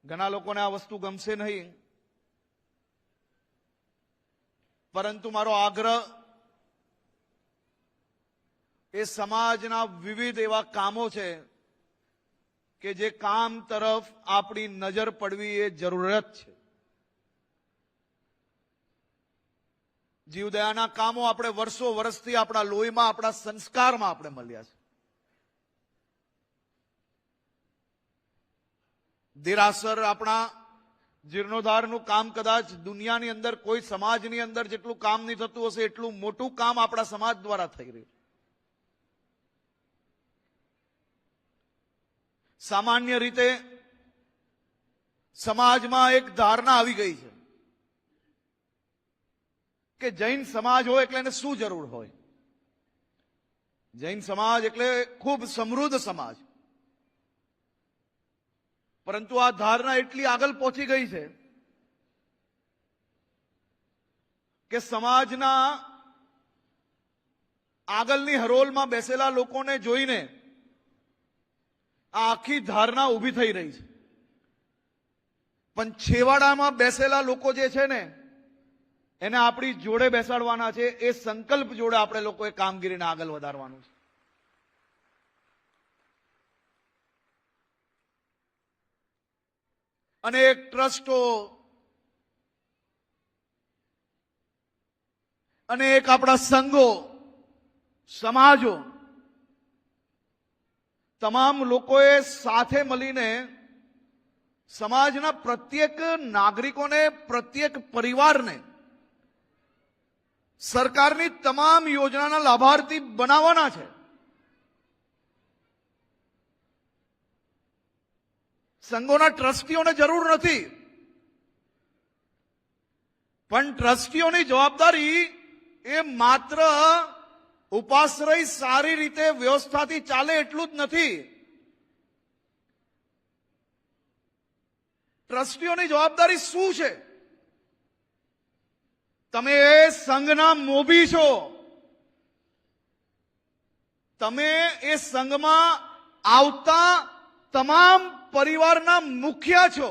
ઘણા લોકોને આ વસ્તુ ગમશે નહીં, પરંતુ મારો આગ્રહ એ સમાજના વિવિધ એવા કામો છે કે જે કામ તરફ આપણી નજર પડવી એ જરૂરત છે. જીવદયાના કામો આપણે વર્ષો વર્ષથી આપણા લોહીમાં, આપણા સંસ્કારમાં આપણે મળ્યા છે. દેરાસર આપણા જીર્ણોદ્ધારનું કામ કદાચ દુનિયાની અંદર કોઈ સમાજની અંદર જેટલું કામ નહીં થતું હશે એટલું મોટું કામ આપણા સમાજ દ્વારા થઈ રહ્યું. સામાન્ય રીતે સમાજમાં એક ધારણા આવી ગઈ છે કે જૈન સમાજ હોય એટલે એને શું જરૂર હોય? જૈન સમાજ એટલે ખૂબ સમૃદ્ધ સમાજ. પરંતુ આ ધારણા એટલી આગળ પહોંચી ગઈ છે કે સમાજના આગળની હરોળમાં બેસેલા લોકોને જોઈને આ આખી ધારણા ઊભી થઈ રહી છે. પણ છેવાડામાં બેસેલા લોકો જે છે ને એને આપણી જોડે બેસાડવાના છે. એ સંકલ્પ જોડે આપણે લોકોએ કામગીરીને આગળ વધારવાનું છે. અનેક ટ્રસ્ટો, અનેક આપણા સંઘો, સમાજો, તમામ લોકોએ સાથે મળીને સમાજના પ્રત્યેક નાગરિકોને, પ્રત્યેક પરિવારને સરકારની તમામ યોજનાના લાભાર્થી બનાવવાના છે. સંઘોના ટ્રસ્ટીઓને જરૂર નથી, પણ ટ્રસ્ટીઓની જવાબદારી એ માત્ર ઉપાશ્રય સારી રીતે વ્યવસ્થાથી ચાલે એટલું જ નથી. ટ્રસ્ટીઓની જવાબદારી શું છે? તમે એ સંઘના મોભી છો, તમે એ સંઘમાં આવતા તમામ પરિવારના મુખિયા છો.